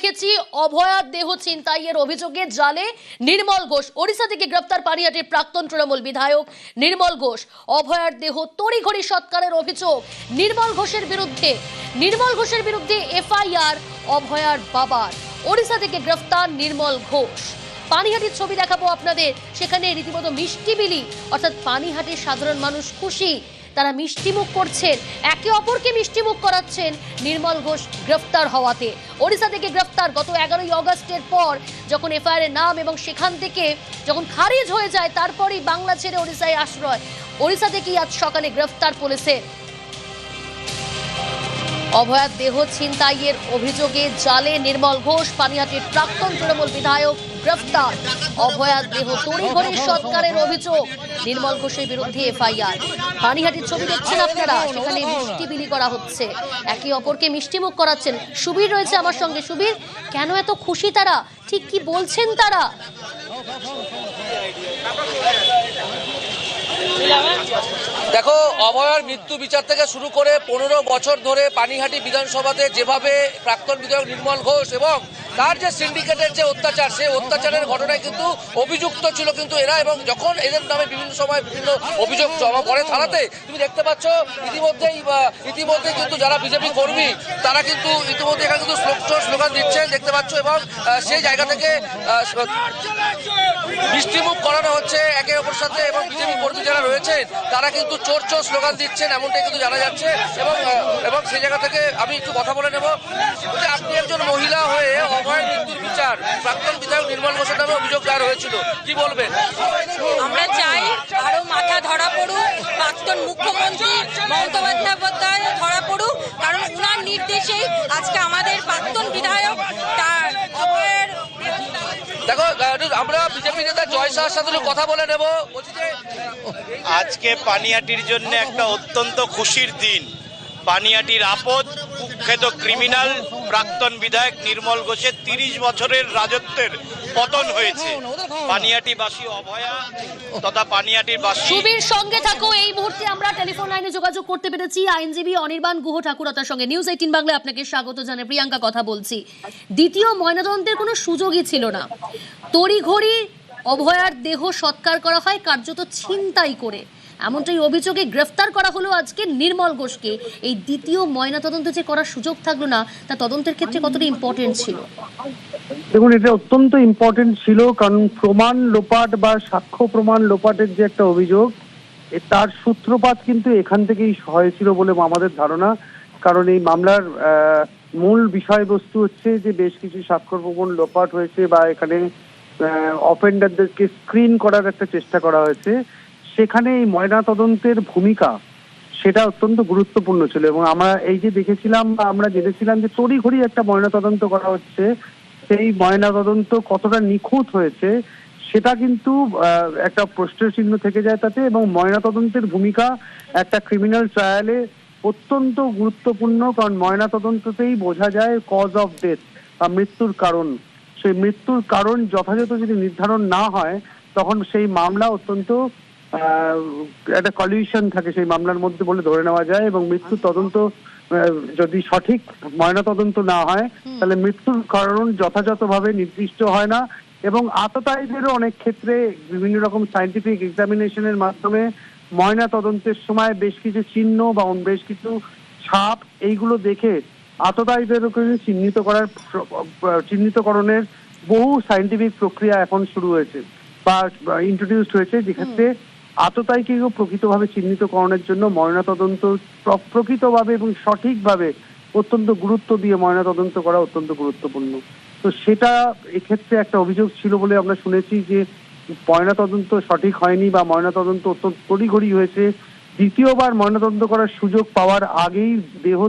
দেখেছি অভয়ার দেহ ছিনতাইয়ের অভিযোগে জালে নির্মল ঘোষ। ওড়িশা থেকে গ্রেপ্তার পানিহাটির প্রাক্তন তৃণমূল বিধায়ক নির্মল ঘোষ। অভয়ার দেহ তড়িঘড়ি সৎকারের অভিযোগ নির্মল ঘোষের বিরুদ্ধে এফআইআর অভয়ার বাবার। ওড়িশা থেকে গ্রেফতার নির্মল ঘোষ। পানিহাটির ছবি দেখাবো আপনাদের, সেখানে রীতিমতো মিষ্টি বিলি, অর্থাৎ পানিহাটির সাধারণ মানুষ খুশি, তারা মিষ্টিমুখ করছেন, একে অপরকে মিষ্টিমুখ করাচ্ছেন নির্মল ঘোষ গ্রেফতার হওয়াতে। ওড়িশা থেকে গ্রেফতার গত 11ই অগস্টের পর যখন এফআইআর এর নাম এবং সেখান থেকে যখন খারিজ হয়ে যায়, তারপরেই বাংলা ছেড়ে ওড়িশায় আশ্রয়। ওড়িশা থেকেই আজ সকালে গ্রেফতার পুলিশের। অভয়ার দেহ ছিনতাইয়ের অভিযোগে জালে নির্মল ঘোষ। পানিহাটির প্রাক্তন তৃণমূল বিধায়ক গ্রেফতার। অভয়ার দেহ তড়িঘড়ি সৎকারের অভিযোগ নির্মল ঘোষের বিরুদ্ধে এফআইআর। পানিহাটির ছবি দেখছেন আপনারা, সেখানে মিষ্টি বিলি করা হচ্ছে, একে অপরকে মিষ্টিমুখ করাচ্ছেন। সুবীর রয়েছে আমার সঙ্গে। সুবীর, কেন এত খুশি তারা, ঠিক কি বলছেন তারা? দেখো, অভয়ার মৃত্যু বিচার থেকে শুরু করে 15 বছর ধরে পানিহাটি বিধানসভাতে যেভাবে প্রাক্তন বিধায়ক নির্মল ঘোষ এবং তার যে সিন্ডিকেটের যে অত্যাচার, সেই অত্যাচারের ঘটনায় কিন্তু অভিযুক্ত ছিল কিন্তু এরা, এবং যখন এদের নামে বিভিন্ন সময় বিভিন্ন অভিযোগ জমা পড়ে থানাতে, তুমি দেখতে পাচ্ছ ইতিমধ্যেই কিন্তু যারা বিজেপি কর্মী তারা কিন্তু ইতিমধ্যে এখানে কিন্তু স্লোগান দিচ্ছেন দেখতে পাচ্ছ, এবং সেই জায়গা থেকে মিষ্টিমুখ করানো হচ্ছে একে অপরের সাথে, এবং বিজেপি কর্মী যারা রয়েছেন তারা কিন্তু চোর চোর স্লোগান দিচ্ছেন, এমনটাই কিন্তু জানা যাচ্ছে। এবং সেই জায়গা থেকে আমি একটু কথা বলে নেব। আপনি একজন মহিলা হয়ে অভয়ের মৃত্যুর বিচার, প্রাক্তন বিধায়ক নির্মল ঘোষের নামে অভিযোগ দায়ের হয়েছিল, কি বলবেন? আমরা চাই আরো মাথা ধরা পড়ুক, প্রাক্তন মুখ্যমন্ত্রী মমতা বন্দ্যোপাধ্যায় ধরা পড়ুক, কারণ উনার নির্দেশেই আজকে আমাদের প্রাক্তন বিধায়ক তার অভয়ের। দেখো, আমরা বিজেপি নেতা জয় শাহর সাথে কথা বলে নেব। আজকে পানিহাটির জন্য একটা অত্যন্ত খুশির দিন। পানিহাটির আপদ কুখ্যাত ক্রিমিনাল প্রাক্তন বিধায়ক নির্মল ঘোষের 30 বছরের রাজত্বের পতন হয়েছে। পানিহাটিবাসী অভয়া তথা পানিহাটিবাসী। সুবীর সঙ্গে থাকো। এই মুহূর্তে আমরা টেলিফোন লাইনে যোগাযোগ করতে পেরেছি আইনজীবী অনির্বাণ গুহ ঠাকুরতার সঙ্গে। নিউজ 18 বাংলায় আপনাকে স্বাগত জানাই। প্রিয়াঙ্কা কথা বলছি। দ্বিতীয় ময়নাতদন্তের কোনো সুযোগই ছিল না, তড়িঘড়ি অভয়ার দেহ সৎকার করা হয় কার্যত ছিনতাই করে, এমনটাই অভিযোগে গ্রেফতার করা হলো আজকে নির্মল ঘোষকে। এই দ্বিতীয় ময়নাতদন্ত যে করার সুযোগ থাকলো না, তা তদন্তের ক্ষেত্রে কতটা ইম্পর্টেন্ট ছিল? দেখুন, এটা অত্যন্ত ইম্পর্টেন্ট ছিল, কারণ প্রমাণ লোপাট বা সাক্ষ্য প্রমাণ লোপাটের যে একটা অভিযোগ, তার সূত্রপাত কিন্তু এখান থেকেই হয়েছিল বলে আমাদের ধারণা। কারণ এই মামলার মূল বিষয়বস্তু হচ্ছে যে বেশ কিছু সাক্ষ্য প্রমাণ লোপাট হয়েছে বা এখানে অফেন্ডারদেরকে স্ক্রিন করার একটা চেষ্টা করা হয়েছে। সেখানে এই ময়না তদন্তের ভূমিকা সেটা অত্যন্ত গুরুত্বপূর্ণ ছিল, এবং আমরা এই যে দেখেছিলাম বা আমরা জেনেছিলাম যে তড়িঘড়ি একটা ময়না তদন্ত করা হচ্ছে, সেই ময়না তদন্ত কতটা নিখুঁত হয়েছে সেটা কিন্তু একটা প্রশ্নের চিহ্ন থেকে যায় তাতে। এবং ময়না তদন্তের ভূমিকা একটা ক্রিমিনাল ট্রায়ালে অত্যন্ত গুরুত্বপূর্ণ, কারণ ময়না তদন্ততেই বোঝা যায় কজ অফ ডেথ বা মৃত্যুর কারণ। সেই মৃত্যুর কারণ যথাযথ যদি নির্ধারণ না হয়, তখন সেই মামলা অত্যন্ত একটা কলিউশন থাকে সেই মামলার মধ্যে বলে ধরে নেওয়া যায়। এবং মৃত্যুর তদন্ত যদি সঠিক ময়না তদন্ত না হয়, তাহলে মৃত্যুর কারণ যথাযথভাবে নির্দিষ্ট হয় না। এবং আততায়ীদেরও অনেক ক্ষেত্রে বিভিন্ন রকম সায়েন্টিফিক এক্সামিনেশনের মাধ্যমে ময়না তদন্তের সময় বেশ কিছু চিহ্ন বা বেশ কিছু ছাপ এইগুলো দেখে আততায়ীদেরকে চিহ্নিতকরণের বহু সায়েন্টিফিক প্রক্রিয়া এখন শুরু হয়েছে বা ইন্ট্রোডিউসড হয়েছে, যেক্ষেত্রে আততায়ীকে প্রকৃতভাবে চিহ্নিতকরণের জন্য ময়নাতদন্ত প্রকৃতভাবে এবং সঠিকভাবে অত্যন্ত গুরুত্ব দিয়ে ময়নাতদন্ত করা অত্যন্ত গুরুত্বপূর্ণ। তো সেটা এক্ষেত্রে একটা অভিযোগ ছিল বলে আমরা শুনেছি যে ময়নাতদন্ত সঠিক হয়নি বা ময়নাতদন্ত অত্যন্ত তড়িঘড়ি হয়েছে। দ্বিতীয়বার ময়নাতদন্ত করার সুযোগ পাওয়ার আগেই দেহ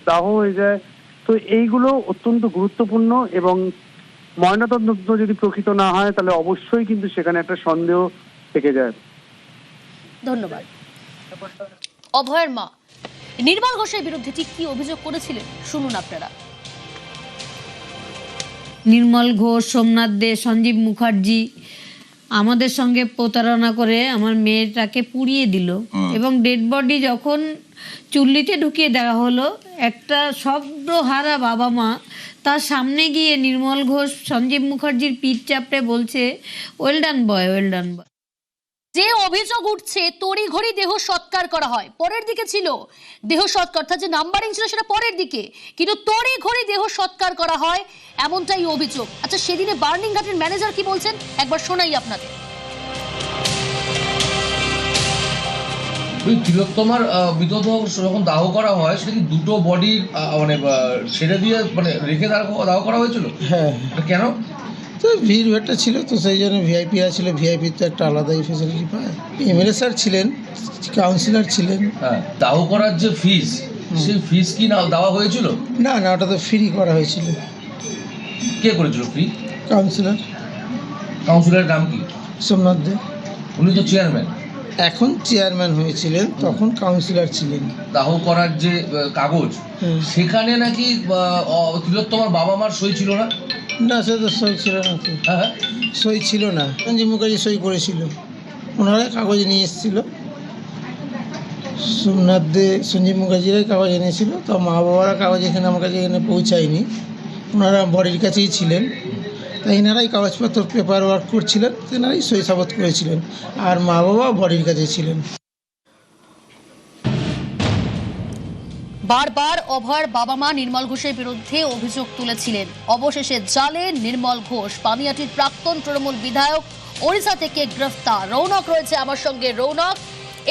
দাহ হয়ে যায়। তো এইগুলো অত্যন্ত গুরুত্বপূর্ণ, এবং ময়নাতদন্ত যদি প্রকৃত না হয় তাহলে অবশ্যই কিন্তু সেখানে একটা সন্দেহ থেকে যায়। ধন্যবাদ। অভয়ের মা নির্মল ঘোষের বিরুদ্ধে ঠিক কি অভিযোগ করেছিলেন শুনুন আপনারা। নির্মল ঘোষ, সোমনাথ দে, সঞ্জীব মুখার্জি আমাদের সঙ্গে প্রতারণা করে আমার মেয়েটাকে পুড়িয়ে দিল এবং ডেড বডি যখন চুল্লিতে ঢুকিয়ে দেওয়া হলো, একটা শব্দহারা বাবা মা তার সামনে গিয়ে নির্মল ঘোষ সঞ্জীব মুখার্জির পিঠ চাপড়ে বলছে, ওয়েল ডান বয়, ওয়েল ডান বয়। যে অভিযোগ উঠছে তড়িঘড়ি দেহ সৎকার করা হয়, পরের দিকে ছিল দেহ সৎকার, তার যে নাম্বারিং ছিল সেটা পরের দিকে, কিন্তু তড়িঘড়ি দেহ সৎকার করা হয় এমনটাই অভিযোগ। আচ্ছা, সেদিনে বার্নিং ঘাটের ম্যানেজার কি বলছেন একবার শোনাই আপনাদের। ওই তিলোত্তমার মৃতদেহ যখন দাহ করা হয় সেটা কি দুটো বডির মানে ছেড়ে দিয়ে মানে রেখে দাহ করা হয়েছিল? হ্যাঁ, কেন? তো ভিড় ভাট্টা ছিল, তো সেই জন্য ভিআইপি ছিল। ভিআইপি তো একটা আলাদাই ফেসিলিটি পায়। এমএলএ স্যার ছিলেন, কাউন্সিলর ছিলেন। হ্যাঁ, দাহ করার যে ফিস, সেই ফিস কি না দেওয়া হয়েছিল? না না, ওটা তো ফ্রি করা হয়েছিল। কে করেছিল ফ্রি? কাউন্সিলর। কাউন্সিলরের নাম কি? সোমনাথ দে। উনি তো চেয়ারম্যান। এখন চেয়ারম্যান হয়েছিলেন, তখন কাউন্সিলর ছিলেন। দাহ করার যে কাগজ, সেখানে নাকি তিলোত্তমার বাবা মার সই ছিল না? না, সে তো সই ছিল না। তো হ্যাঁ, সই ছিল না, সঞ্জীব মুখার্জি সই করেছিল। ওনারা কাগজ নিয়ে এসেছিল, সোমনাথ দে সঞ্জীব মুখার্জিরাই কাগজ এনেছিল। তো মা বাবারা কাগজ এখানে আমার কাছে এখানে পৌঁছায়নি, ওনারা বডির কাছেই ছিলেন। তাই এনারাই কাগজপত্র পেপার ওয়ার্ক করছিলেন, তেনারাই সই সাবত করেছিলেন, আর মা বাবা বডির কাছে ছিলেন। বারবার অভয়ের বাবা মা নির্মল ঘোষের বিরুদ্ধে অভিযোগ তুলেছিলেন। অবশেষে জালে নির্মল ঘোষ, পানিহাটির প্রাক্তন তৃণমূল বিধায়ক, ওড়িশা থেকে গ্রেফতার। রৌনক রয়েছে আমার সঙ্গে। রৌনক,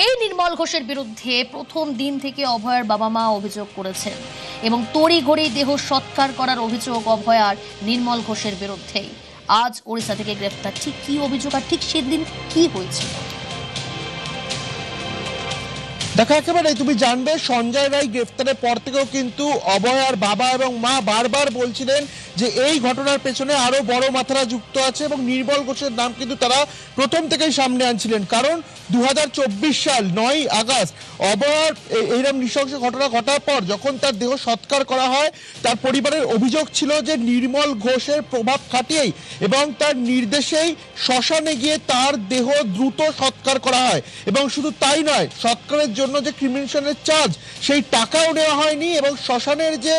এই নির্মল ঘোষের বিরুদ্ধে প্রথম দিন থেকে অভয়ের বাবা মা অভিযোগ করেছেন এবং তড়িঘড়ি দেহ সৎকার করার অভিযোগ অভয়ার নির্মল ঘোষের বিরুদ্ধেই। আজ ওড়িশা থেকে গ্রেফতার, ঠিক কি অভিযোগ আর ঠিক সেদিন কি হয়েছিল? দেখো, একেবারে তুমি জানবে, সঞ্জয় রায় গ্রেফতারের পর থেকেও কিন্তু অভয়ার বাবা এবং মা বারবার বলছিলেন যে এই ঘটনার পেছনে আরো বড় মাথারা যুক্ত আছে এবং নির্মল ঘোষের নাম কিন্তু তারা প্রথম থেকেই সামনে আনছিলেন। কারণ 2024 সাল 9ই আগস্ট অভয়ার এইরকম নৃশংস ঘটনা ঘটার পর যখন তার দেহ সৎকার করা হয়, তার পরিবারের অভিযোগ ছিল যে নির্মল ঘোষের প্রভাব খাটিয়েই এবং তার নির্দেশেই শ্মশানে গিয়ে তার দেহ দ্রুত সৎকার করা হয়। এবং শুধু তাই নয়, সৎকারের জন্য যে ক্রিমিনেশনের চার্জ, সেই টাকাও নেওয়া হয়নি এবং শ্মশানের যে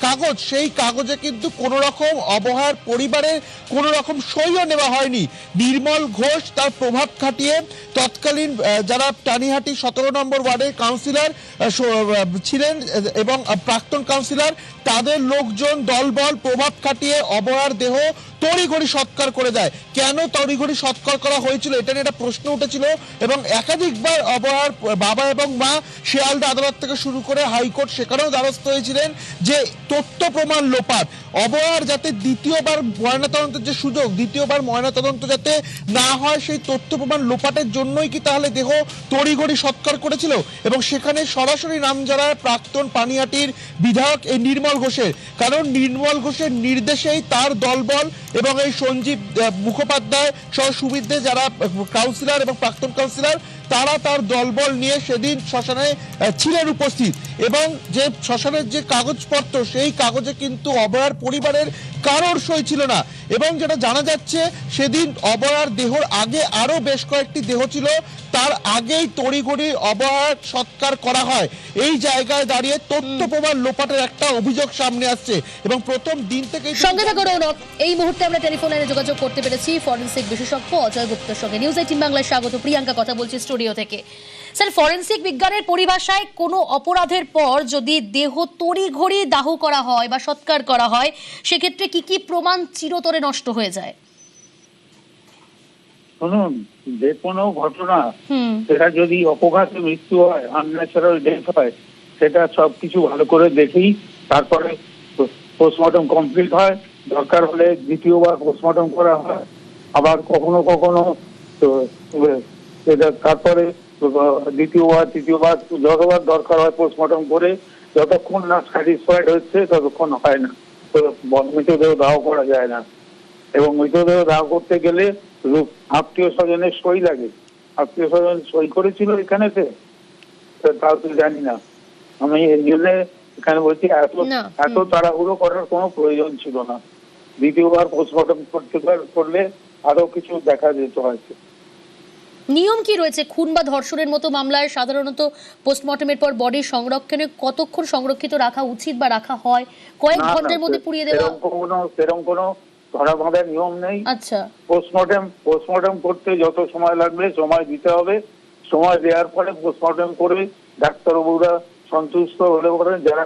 কাগজ, সেই কাগজে কিন্তু কোনো রকম অবহার পরিবারের কোনো রকম সইও নেওয়া হয়নি। নির্মল ঘোষ তার প্রভাব খাটিয়ে তৎকালীন যারা টানিহাটি 17 নম্বর ওয়ার্ডের কাউন্সিলর ছিলেন এবং প্রাক্তন কাউন্সিলর, তাদের লোকজন দলবল প্রভাব খাটিয়ে অবহার দেহ তড়িঘড়ি সৎকার করে দেয়। কেন তড়িঘড়ি সৎকার করা হয়েছিল, এটা নিয়ে একটা প্রশ্ন উঠেছিল এবং একাধিকবার অবহার বাবা এবং মা শিয়ালদা আদালত থেকে শুরু করে হাইকোর্ট, সেখানেও দ্বারস্থ হয়েছিলেন যে তথ্য প্রমাণ লোপাট, অবহার যাতে দ্বিতীয়বার ময়নাতদন্তের যে সুযোগ, দ্বিতীয়বার ময়নাতদন্ত যাতে না হয়, সেই তথ্য প্রমাণ লোপাটের জন্যই কি তাহলে দেহ তড়িঘড়ি সৎকার করেছিল? এবং সেখানে সরাসরি নাম যারা প্রাক্তন পানিহাটির বিধায়ক এই নির্মল ঘোষের, কারণ নির্মল ঘোষের নির্দেশেই তার দলবল এবং এই সঞ্জীব মুখোপাধ্যায় সহ সুবিধে যারা কাউন্সিলর এবং প্রাক্তন কাউন্সিলর, তারা তার দলবল নিয়ে সেদিন শ্মশানে ছিলেন উপস্থিত। এবং যে শ্মশানের যে কাগজপত্র, সেই কাগজে কিন্তু অভয়ার পরিবারের কারোর সই ছিল না। এবং যেটা জানা যাচ্ছে, সেদিন অভয়ার দেহর আগে আরো বেশ কয়েকটি দেহ ছিল, তার আগেই তড়িঘড়ি অভয়ার সৎকার করা হয়। এই জায়গায় দাঁড়িয়ে তথ্য প্রমাণ লোপাটের একটা অভিযোগ সামনে আসছে এবং প্রথম দিন থেকেই। সঙ্গে থাকো রৌনক। এই মুহূর্তে আমরা টেলিফোন লাইনে যোগাযোগ করতে পেরেছি ফরেনসিক বিশেষজ্ঞ অজয় গুপ্তের সঙ্গে। নিউজ 18 বাংলায় স্বাগত। প্রিয়াঙ্কা কথা বলছি স্টুডিও থেকে। স্যার, ফরেনসিক বিজ্ঞানের পরিভাষায় কোনো অপরাধের পর যদি দেহ তড়িঘড়ি দাহ করা হয় বা সৎকার করা হয়, সেক্ষেত্রে কি কি প্রমাণ চিরতরে নষ্ট হয়ে যায়? শুনুন, যে কোনো ঘটনা, সেটা যদি অপঘাতে মৃত্যু হয়, আনন্যাচারাল ডেথ হয়, সেটা সবকিছু ভালো করে দেখেই তারপরে পোস্টমর্টম কমপ্লিট হয়। দরকার হলে দ্বিতীয়বার পোস্টমর্টম করা হয়। আবার কখনো কখনো সেটা তারপরে দ্বিতীয়বার তৃতীয়বার যতবার দরকার হয় পোস্টমর্টম করে, যতক্ষণ না স্যাটিসফাইড হচ্ছে ততক্ষণ হয় না, তো মৃতদেহ দাহ করা যায় না। এবং মৃতদেহ দাহ করতে গেলে আত্মীয় স্বজনের সই লাগে। আত্মীয় স্বজন সই করেছিল এখানেতে, তাও তো জানি না। আমি এই জন্য এখানে বলছি, এত তাড়াহুড়ো করার কোনো প্রয়োজন ছিল না। দ্বিতীয়বার পোস্টমর্টম করলে আরো কিছু দেখা যেত হয়তো। নিয়ম কি রয়েছে খুন বা ধর্ষণের মতো মামলায়? সাধারণত পোস্টমর্টমের পর বডি সংরক্ষণে কতক্ষণ সংরক্ষিত রাখা উচিত বা রাখা হয়? কয়েক ঘন্টার মধ্যে পুড়িয়ে দেওয়া? সেরকম কোনো ধরা বাঁধার নিয়ম নেই। আচ্ছা, পোস্টমর্টম করতে যত সময় লাগবে সময় দিতে হবে। সময় দেওয়ার পরে পোস্টমর্টম করে ডাক্তারবাবুরা সন্তুষ্ট হলে পরে যারা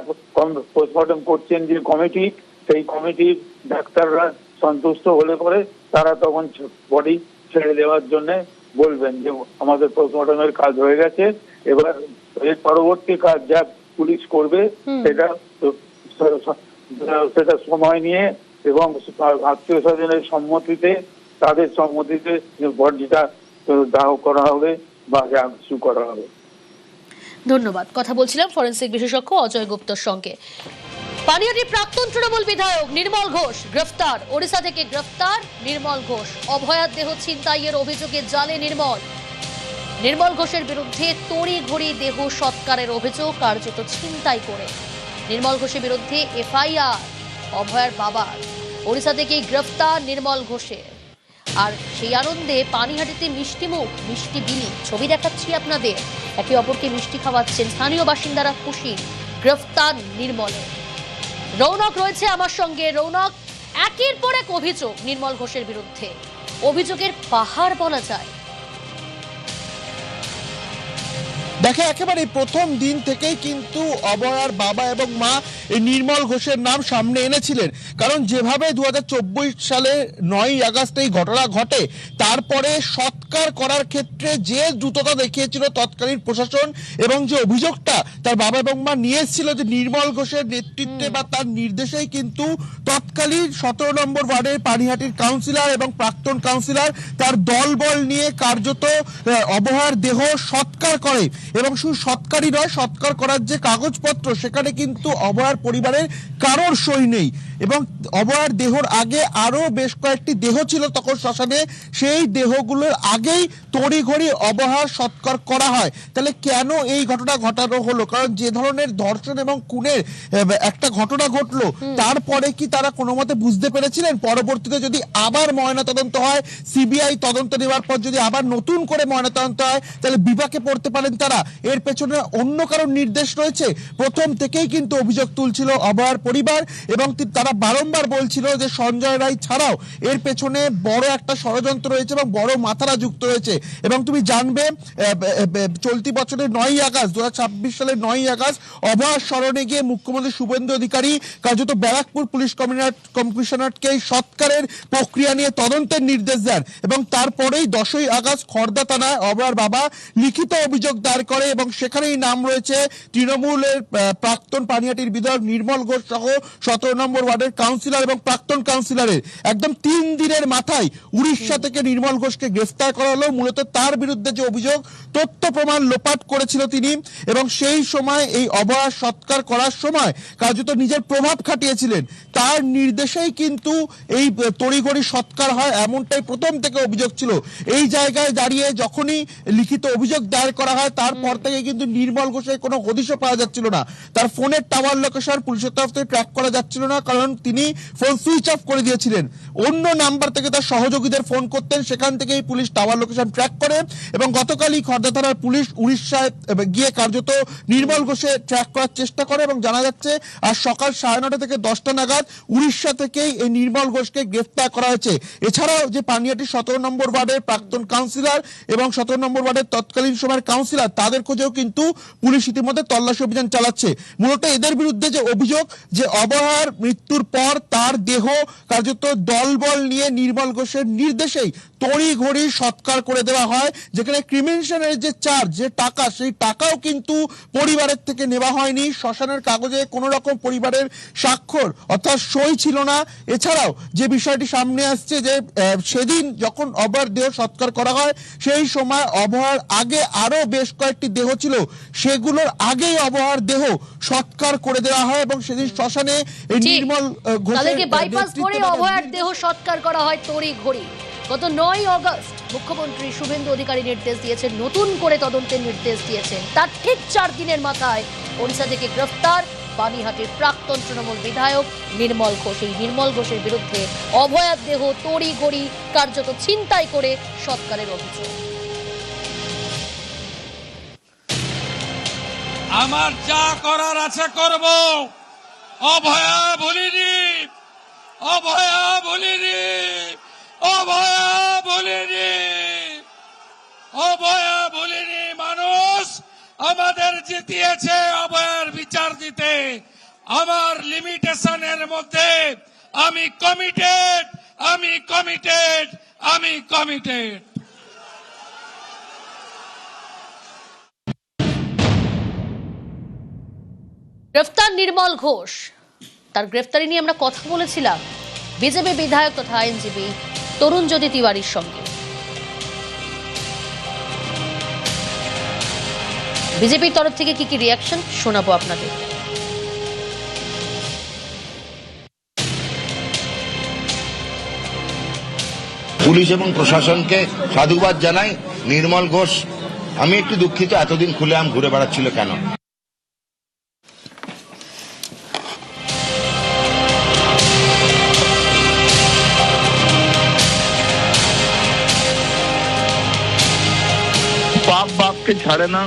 পোস্টমর্টম করছেন যে কমিটি, সেই কমিটির ডাক্তাররা সন্তুষ্ট হলে পরে তারা তখন বডি ছেড়ে দেওয়ার জন্য বলবেন যে আমাদের পোস্টমর্টমের কাজ হয়ে গেছে, এবার এর পরবর্তী কাজ যা পুলিশ করবে সেটা সময় নিয়ে এবং আত্মীয় স্বজনের সম্মতিতে, তাদের সম্মতিতে বডিটা দাহ করা হবে বা যা কিছু করা হবে। ধন্যবাদ। কথা বলছিলাম ফরেনসিক বিশেষজ্ঞ অজয় গুপ্তর সঙ্গে। পানিহাটির প্রাক্তন তৃণমূল বিধায়ক নির্মল ঘোষ গ্রেফতার। ওড়িশা থেকে গ্রেফতার নির্মল ঘোষ। অভয়ার দেহ ছিনতাইয়ের অভিযোগে জালে নির্মল ঘোষের বিরুদ্ধে তড়িঘড়ি দেহ সৎকারের অভিযোগ, কার্যত ছিনতাই করে। নির্মল ঘোষের বিরুদ্ধে এফআইআর। অভয়ার বাবার। ওড়িশা থেকে গ্রেফতার নির্মল ঘোষের। আর সেই আনন্দে পানিহাটিতে মিষ্টি মুখ, মিষ্টি বিলি ছবি দেখাচ্ছি আপনাদের। একে অপরকে মিষ্টি খাওয়াচ্ছেন স্থানীয় বাসিন্দারা খুশি গ্রেফতার নির্মলের। রৌনক রয়েছে আমার সঙ্গে। রৌনক, একের পর এক অভিযোগ নির্মল ঘোষের বিরুদ্ধে, অভিযোগের পাহাড় বলা যায়। দেখে একেবারে প্রথম দিন থেকেই কিন্তু অভয়ার বাবা এবং মা এই নির্মল ঘোষের নাম সামনে এনেছিলেন। কারণ যেভাবে 2024 সালে 9ই আগস্ট এই ঘটনা ঘটে, তারপরে সৎকার করার ক্ষেত্রে যে দ্রুততা দেখিয়েছিল তৎকালীন প্রশাসন এবং যে অভিযোগটা তার বাবা এবং মা নিয়ে এসেছিল যে নির্মল ঘোষের নেতৃত্বে বা তার নির্দেশেই কিন্তু তৎকালীন 17 নম্বর ওয়ার্ডের পানিহাটির কাউন্সিলর এবং প্রাক্তন কাউন্সিলর তার দলবল নিয়ে কার্যত অভয়ার দেহ সৎকার করে। এবং শুধু সৎকারই নয়, সৎকার করার যে কাগজপত্র সেখানে কিন্তু অভয়ার পরিবারের কারোর সই নেই। এবং অভয়ার দেহর আগে আরো বেশ কয়েকটি দেহ ছিল তখন শ্মশানে, সেই দেহগুলোর আগেই তড়িঘড়ি অভয়ার সৎকার করা হয়। তাহলে কেন এই ঘটনা ঘটানো হলো? কারণ যে ধরনের ধর্ষণ এবং খুনের একটা ঘটনা ঘটলো, তারপরে কি তারা কোনো মতে বুঝতে পেরেছিলেন পরবর্তীতে যদি আবার ময়নাতদন্ত হয়, সিবিআই তদন্ত নেওয়ার পর যদি আবার নতুন করে ময়নাতদন্ত হয়, তাহলে বিপাকে পড়তে পারেন তারা? এর পেছনে অন্য কারণ নির্দেশ রয়েছে? প্রথম থেকেই কিন্তু অভিযোগ তুলছিল অভয়ার পরিবার এবং তারা বারংবার বলছিল যে সঞ্জয় রায় ছাড়াও এর পেছনে বড় একটা ষড়যন্ত্র রয়েছে এবং বড় মাথারা যুক্ত রয়েছে। এবং তুমি জানবে চলতি বছরের 9ই আগস্ট 2026 সালের 9ই আগস্ট অভয়ার স্মরণে গিয়ে মুখ্যমন্ত্রী শুভেন্দু অধিকারী কার্যত ব্যারাকপুর পুলিশ কমিশনারকে সৎকারের প্রক্রিয়া নিয়ে তদন্তের নির্দেশ দেন এবং তারপরেই 10ই আগস্ট খড়দা থানায় অভয়ার বাবা লিখিত অভিযোগ দায়ের করে এবং সেখানেই নাম রয়েছে তৃণমূলের প্রাক্তন পানিহাটির বিধায়ক নির্মল ঘোষ সহ 17 নম্বর ওয়ার্ডের কাউন্সিলর এবং প্রাক্তন কাউন্সিলরের। একদম 3 দিনের মাথায় উড়িষ্যা থেকে নির্মল ঘোষকে গ্রেফতার করা হলো। মূলত তার বিরুদ্ধে যে অভিযোগ, তথ্য প্রমাণ লোপাট করেছিল তিনি এবং সেই সময় এই অভয়ার সৎকার করার সময় কার্যত নিজের প্রভাব খাটিয়েছিলেন। তার নির্দেশেই কিন্তু এই তড়িঘড়ি সৎকার হয়, এমনটাই প্রথম থেকে অভিযোগ ছিল। এই জায়গায় দাঁড়িয়ে যখনই লিখিত অভিযোগ দায়ের করা হয় তারপর থেকে কিন্তু নির্মল ঘোষের কোনো হদিশও পাওয়া যাচ্ছিল না। তার ফোনের টাওয়ার লোকেশন পুলিশের তরফ থেকে ট্র্যাক করা যাচ্ছিল না, কারণ তিনি ফোন সুইচ অফ করে দিয়েছিলেন। অন্য নাম্বার থেকে তার সহযোগীদের ফোন করতেন, সেখান থেকেই পুলিশ টাওয়ার লোকেশন ট্র্যাক করে এবং গতকালই খড়দা থানার পুলিশ উড়িষ্যায় গিয়ে কার্যত নির্মল ঘোষে ট্র্যাক করার চেষ্টা করে এবং জানা যাচ্ছে আজ সকাল 9:30 থেকে 10টা নাগাদ উড়িষ্যা থেকেই এই নির্মল ঘোষকে গ্রেফতার করা হয়েছে। এছাড়াও যে পানিহাটি 17 নম্বর ওয়ার্ডের প্রাক্তন কাউন্সিলর এবং 17 নম্বর ওয়ার্ডের তৎকালীন সময়ের কাউন্সিলর, তাদের খোঁজেও কিন্তু পুলিশ ইতিমধ্যে তল্লাশি অভিযান চালাচ্ছে। মূলত এদের বিরুদ্ধে যে অভিযোগ যে অভয়ার মৃত্যুর পর তার দেহ কার্যত দলবল নিয়ে নির্মল ঘোষের নির্দেশেই তড়িঘড়ি সৎকার করে দেওয়া হয়, যেখানে ক্রিমিনেশনের যে চার্জ, যে টাকা, সেই টাকাও কিন্তু পরিবারের থেকে নেওয়া হয়নি। শ্মশানের কাগজে কোনো রকম পরিবারের স্বাক্ষর অর্থাৎ সই ছিল না। এছাড়াও যে বিষয়টি সামনে আসছে যে সেদিন যখন অভয়ার দেহ সৎকার করা হয় সেই সময় অভয়ার আগে আরো বেশ কয়েকটি দেহ ছিল, সেগুলোর আগেই অভয়ার দেহ সৎকার করে দেওয়া হয় এবং সেদিন শ্মশানে এই নির্মল ঘোষের বাইপাস করে অভয়ার দেহ সৎকার করা হয় তড়িঘড়ি। গত 9ই আগস্ট মুখ্যমন্ত্রী শুভেন্দু অধিকারী নির্দেশ দিয়েছেন, নতুন করে তদন্তের নির্দেশ দিয়েছেন। তার ঠিক 4 দিনের মাথায় ওড়িশা থেকে গ্রেফতার পানিহাটির প্রাক্তন তৃণমূল বিধায়ক নির্মল ঘোষ। এই নির্মল ঘোষের বিরুদ্ধে অভয়ার দেহ তড়ি ঘড়ি কার্যত ছিনতাই করে সৎকারের অভিযোগ। আমার যা করার আছে করব, অভয়া ভুলিনি, অভয়া ভুলিনি, অভয়া ভুলিনি, অভয়া ভুলিনি। মানুষ আমাদের জিতিয়েছে অভয়ার বিচার দিতে। আমার লিমিটেশনের মধ্যে আমি কমিটেড, আমি কমিটেড, আমি কমিটেড। গ্রেফতার নির্মল ঘোষ, তার গ্রেফতারি নিয়ে আমরা কথা বলেছিলাম বিজেপি বিধায়ক তথা আইনজীবী তরুণজ্যোতি তিওয়ারির সঙ্গে। বিজেপির তরফ থেকে কি কি রিয়াকশন শোনাবো আপনাদের। পুলিশ এবং প্রশাসনকে সাধুবাদ জানাই। নির্মল ঘোষ, আমি একটু দুঃখিত, এতদিন খুলেআম ঘুরে বেড়াচ্ছিল কেন। পাপ বাপকে ছাড়ে না।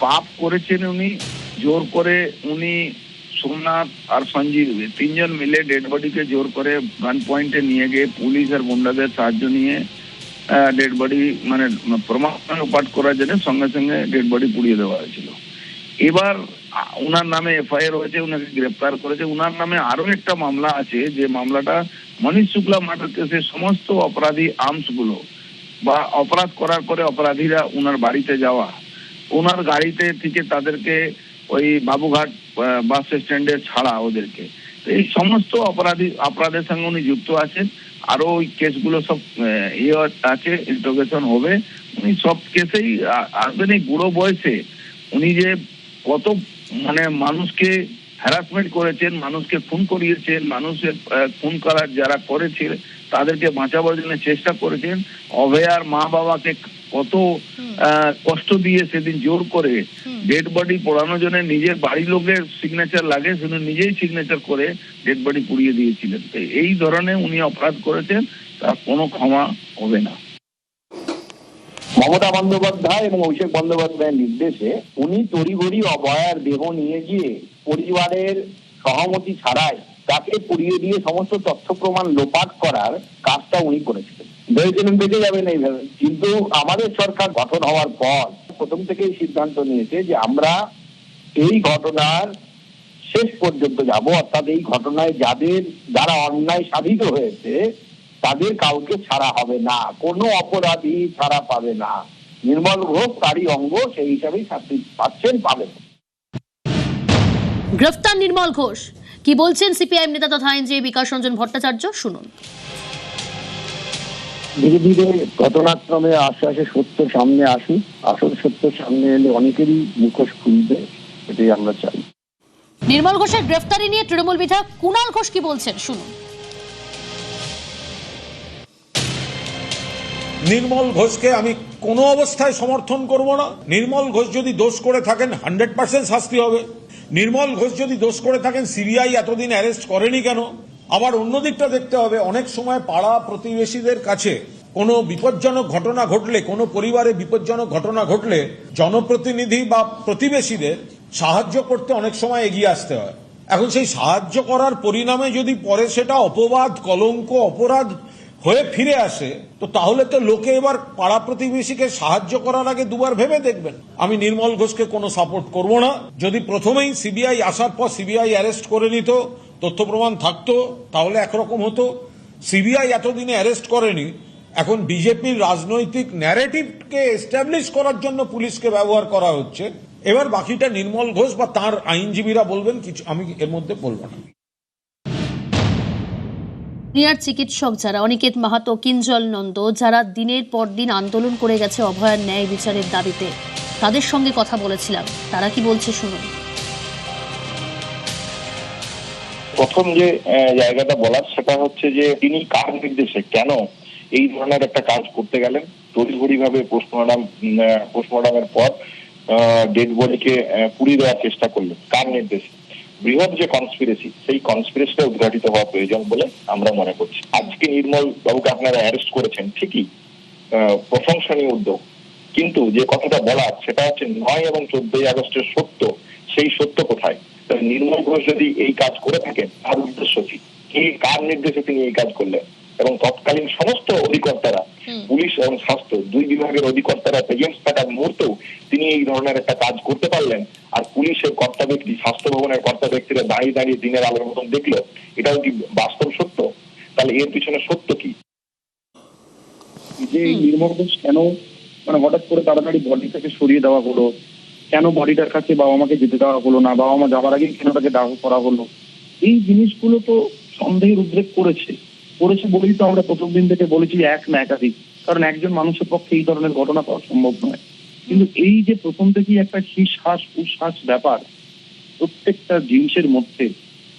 পাপ করেছেন উনি, জোর করে উনি সোমনাথ আর সঞ্জীব তিনজন মিলে ডেড বডিকে জোর করে গান পয়েন্টে নিয়ে গিয়ে পুলিশ আর গুন্ডাদের সাহায্য নিয়ে ডেড বডি মানে প্রমাণ লোপাট করার জন্য সঙ্গে সঙ্গে ডেড বডি পুড়িয়ে দেওয়া হয়েছিল। এবার উনার নামে এফআইআর হয়েছে, উনাকে গ্রেপ্তার করেছে। উনার নামে আরো একটা মামলা আছে, যে মামলাটা মনীষ শুক্লা মার্ডার কেসের সমস্ত অপরাধী আর্মসগুলো বা অপরাধ করার পরে অপরাধীরা উনার বাড়িতে যাওয়া, ওনার গাড়িতে থেকে তাদেরকে ওই বাবুঘাট বাস স্ট্যান্ডে ছাড়া ওদেরকে, এই সমস্ত অপরাধের সঙ্গে উনি যুক্ত আছেন। আরো ওই কেসগুলো সব ইয়ে আছে, ইন্টারোগেশন হবে। উনি সব কেসেই আসবেন। এই বুড়ো বয়সে উনি যে কত মানে মানুষকে হ্যারাসমেন্ট করেছেন, মানুষকে খুন করিয়েছেন, মানুষের খুন করার যারা করেছে তাদেরকে বাঁচাবার জন্য চেষ্টা করেছেন। অভয়ার মা বাবাকে কত কষ্ট দিয়ে সেদিন জোর করে ডেড বডি পোড়ানোর জন্য নিজের বাড়ির লোকের সিগনেচার লাগে, শুধু নিজেই সিগনেচার করে ডেড বডি পুড়িয়ে দিয়েছিলেন। এই ধরনের উনি অপরাধ করেছেন, তার কোনো ক্ষমা হবে না। মমতা বন্দ্যোপাধ্যায় এবং অভিষেক বন্দ্যোপাধ্যায়ের নির্দেশে উনি তড়িঘড়ি অভয়ার দেহ নিয়ে গিয়ে পরিবারের সহমতি ছাড়াই তাকে পুড়িয়ে দিয়ে সমস্ত তথ্য প্রমাণ লোপাট করার কাজটা উনি করেছিলেন। ভেবেছিলেন বেঁচে যাবেন এইভাবে, কিন্তু আমাদের সরকার গঠন হওয়ার পর প্রথম থেকেই সিদ্ধান্ত নিয়েছে যে আমরা এই ঘটনার শেষ পর্যন্ত যাব, অর্থাৎ এই ঘটনায় যারা অন্যায় সাধিত হয়েছে তাদের কাউকে ছাড়া হবে না, কোনো অপরাধী ছাড়া পাবে না। নির্মল ঘোষ তারই অঙ্গ, সেই হিসাবেই শাস্তি পাচ্ছেন, পাবেন। গ্রেফতার নির্মল ঘোষ, কি বলছেন সিপিআইএম নেতা তথা আইনজীবী বিকাশ রঞ্জন ভট্টাচার্য, শুনুন। ধীরে ধীরে ঘটনাক্রমে আস্তে আস্তে সত্য সামনে আসুক। আসল সত্য সামনে এলে অনেকেরই মুখোশ খুলবে, এটাই আমরা চাই। নির্মল ঘোষের গ্রেফতারি নিয়ে তৃণমূল বিধায়ক কুণাল ঘোষ কি বলছেন, শুনুন। নির্মল ঘোষকে আমি কোনো অবস্থায় সমর্থন করব না। নির্মল ঘোষ যদি দোষ করে থাকেন 100% শাস্তি হবে। নির্মল ঘোষ যদি দোষ করে থাকেন সিবিআই এতদিন অ্যারেস্ট করেনি কেন? আবার অন্য দিকটা দেখতে হবে, অনেক সময় পাড়া প্রতিবেশীদের কাছে কোনো বিপজ্জনক ঘটনা ঘটলে, কোনো পরিবারে বিপজ্জনক ঘটনা ঘটলে জনপ্রতিনিধি বা প্রতিবেশীদের সাহায্য করতে অনেক সময় এগিয়ে আসতে হয়। এখন সেই সাহায্য করার পরিণামে যদি পরে সেটা অপবাদ, কলঙ্ক, অপরাধ হয়ে ফিরে আসে, তো তাহলে তো লোকে এবার পাড়া প্রতিবেশীকে সাহায্য করার আগে দুবার ভেবে দেখবেন। আমি নির্মল ঘোষকে কোনো সাপোর্ট করব না। যদি প্রথমেই সিবিআই আসার পর সিবিআই অ্যারেস্ট করে নিত, তথ্য প্রমাণ থাকতো, তাহলে একরকম হতো। সিবিআই এতদিনে অ্যারেস্ট করেনি, এখন বিজেপির রাজনৈতিক ন্যারেটিভকে এস্টাবলিশ করার জন্য পুলিশকে ব্যবহার করা হচ্ছে। এবার বাকিটা নির্মল ঘোষ বা তার আইনজীবীরা বলবেন, কিছু আমি এর মধ্যে বলবো না। সিনিয়র চিকিৎসক যারা অনিকেত মাহাতো, কিঞ্জল নন্দ, যারা দিনের পর দিন আন্দোলন করে গেছে অভয়ার ন্যায় বিচারের দাবিতে, তাদের সঙ্গে কথা বলেছিলাম। তারা কি বলছে শুনুন। প্রথম যে জায়গাটা বলার সেটা হচ্ছে যে তিনি কার নির্দেশে কেন এই ধরনের একটা কাজ করতে গেলেন। তড়িঘড়ি ভাবে পোস্টমর্টমের পর ডেড বডিকে পুড়িয়ে দেওয়ার চেষ্টা করলেন, কার নির্দেশে? বৃহৎ যে কনস্পিরেসি, সেই কনস্পিরেসিটা উদ্ঘাটিত হওয়া প্রয়োজন বলে আমরা মনে করছি। আজকে নির্মল বাবুকে আপনারা অ্যারেস্ট করেছেন, ঠিকই, প্রশংসনীয় উদ্যোগ, কিন্তু যে কথাটা বলা সেটা হচ্ছে 9 এবং 14 আগস্টের সত্য, সেই সত্য কোথায়? নির্মল ঘোষ যদি এই কাজ করে থাকেন, তার উদ্দেশ্য কি, কার নির্দেশে তিনি এই কাজ করলেন? এবং তৎকালীন সমস্ত অধিকর্তারা, পুলিশ এবং স্বাস্থ্য, 2 বিভাগের অধিকর্তারা প্রেজেন্স থাকার মুহূর্তেও তিনি এই ধরনের একটা কাজ করতে পারলেন, আর পুলিশের কর্তা ব্যক্তি, স্বাস্থ্য ভবনের কর্তা ব্যক্তিরা দাঁড়িয়ে দাঁড়িয়ে দিনের আলোর মতন দেখলো, এটাও কি বাস্তব সত্য? তাহলে এর পিছনে সত্য কি? যে নির্মল ঘোষ কেন হঠাৎ করে তাড়াতাড়ি বডি থেকে সরিয়ে দেওয়া হলো, কেন বডিটার কাছে বাবা মাকে যেতে দেওয়া হলো না, বাবা মা যাওয়ার আগে কেন তাকে দাহ করা হলো, এই জিনিসগুলো তো সন্দেহের উদ্রেক করেছে বলেই তো আমরা প্রথম দিন থেকে বলেছি এক না একাধিক, কারণ একজন মানুষের পক্ষে এই ধরনের ঘটনা পাওয়া সম্ভব নয়। কিন্তু এই যে প্রথম থেকেই একটা হিসহাস উচ্ছ্বাস ব্যাপার প্রত্যেকটা জিনিসের মধ্যে,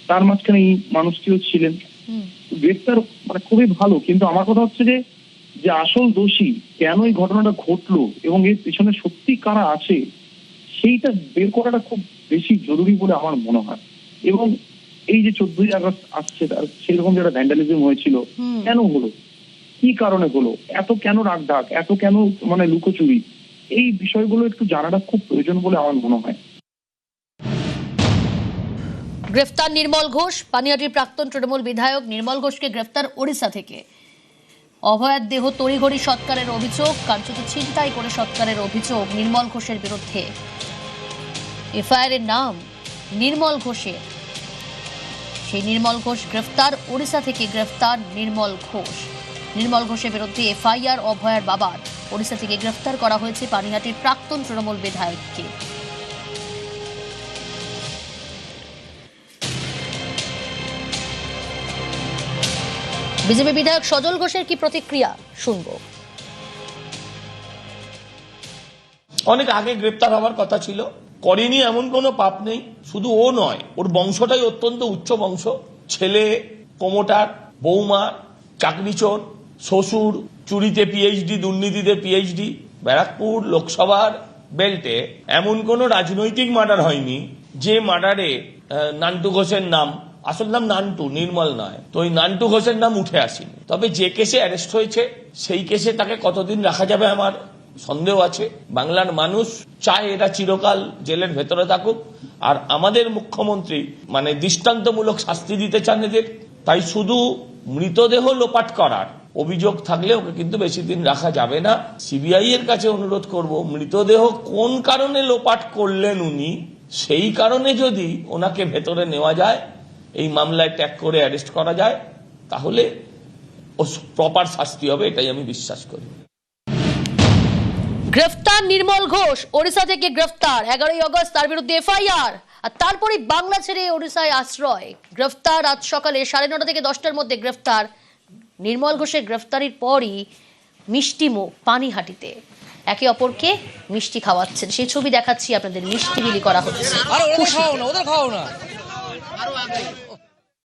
তার মাঝখানে এই মানুষটিও ছিলেন, গ্রেফতার খুবই ভালো। কিন্তু আমার কথা হচ্ছে যে আসল দোষী কেন এই ঘটনাটা ঘটলো এবং এর পিছনে সত্যি কারা আছে, সেইটা বের করাটা খুব বেশি জরুরি বলে আমার মনে হয়। এবং এই যে 14ই আগস্ট আসছে, তার সেরকম যেটা ভ্যান্ডালিজম হয়েছিল, কেন হলো, কি কারণে হলো, এত কেন রাগঢাক, এত কেন লুকোচুরি, এই বিষয়গুলো একটু জানাটা খুব প্রয়োজন বলে আমার মনে হয়। গ্রেফতার নির্মল ঘোষ। পানিহাটির প্রাক্তন তৃণমূল বিধায়ক নির্মল ঘোষকে গ্রেফতার ওড়িশা থেকে। অভয়ার দেহ তড়িঘড়ি সৎকারের অভিযোগ, কার্যত ছিনতাই করে সৎকারের অভিযোগ নির্মল ঘোষের বিরুদ্ধে। এফআইআর এর নাম নির্মল ঘোষের। সেই নির্মল ঘোষ গ্রেফতার, ওড়িশা থেকে গ্রেফতার নির্মল ঘোষ। নির্মল ঘোষের বিরুদ্ধে এফআইআর, অভয়ার বাবার। ওড়িশা থেকে গ্রেফতার করা হয়েছে পানিহাটির প্রাক্তন তৃণমূল বিধায়ককে। বিজেপি বিধায়ক সজল ঘোষের কি প্রতিক্রিয়া শুনবো। অনেক আগে গ্রেপ্তার হওয়ার কথা ছিল, করেনি এমন কোনো পাপ নেই। শুধু ও নয়, ওর বংশটাই অত্যন্ত উচ্চ বংশ। ছেলে প্রমোটার, বৌমা চাকরিচোর, শ্বশুর চুরিতে পিএইচডি, দুর্নীতিতে পিএইচডি। ব্যারাকপুর লোকসভার বেল্টে এমন কোনো রাজনৈতিক মার্ডার হয়নি যে মার্ডারে নান্টু ঘোষের নাম, আসল নাম নান্টু, নির্মল নয়, তো ওই নান্টু ঘোষের নাম উঠে আসেনি। তবে যে কেসে অ্যারেস্ট হয়েছে সেই কেসে তাকে কতদিন রাখা যাবে আমার সন্দেহ আছে। বাংলার মানুষ চায় এরা চিরকাল জেলের ভেতরে থাকুক, আর আমাদের মুখ্যমন্ত্রী দৃষ্টান্তমূলক শাস্তি দিতে চান এদের। তাই শুধু মৃতদেহ লোপাট করার অভিযোগ থাকলে ওকে কিন্তু বেশি দিন রাখা যাবে না। সিবিআই এর কাছে অনুরোধ করব, মৃতদেহ কোন কারণে লোপাট করলেন উনি, সেই কারণে যদি ওনাকে ভেতরে নেওয়া যায়, এই মামলায় ট্যাগ করে অ্যারেস্ট করা যায়, তাহলে ও প্রপার শাস্তি হবে, এটাই আমি বিশ্বাস করি। গ্রেফতার নির্মল ঘোষ, ওড়িশা থেকে গ্রেফতার। 11ই আগস্ট তার বিরুদ্ধে এফআইআর, আর তারপরে বাংলা ছেড়ে ওড়িশায় আশ্রয়। গ্রেফতার আজ সকালে 9:30 থেকে 10টার মধ্যে গ্রেফতার। নির্মল ঘোষের গ্রেফতারির পরই মিষ্টি মুখ পানিহাটিতে, একে অপরকে মিষ্টি খাওয়াচ্ছেন, সেই ছবি দেখাচ্ছি আপনাদের। মিষ্টি বিলি করা হচ্ছে। ওদের খাওয়াও না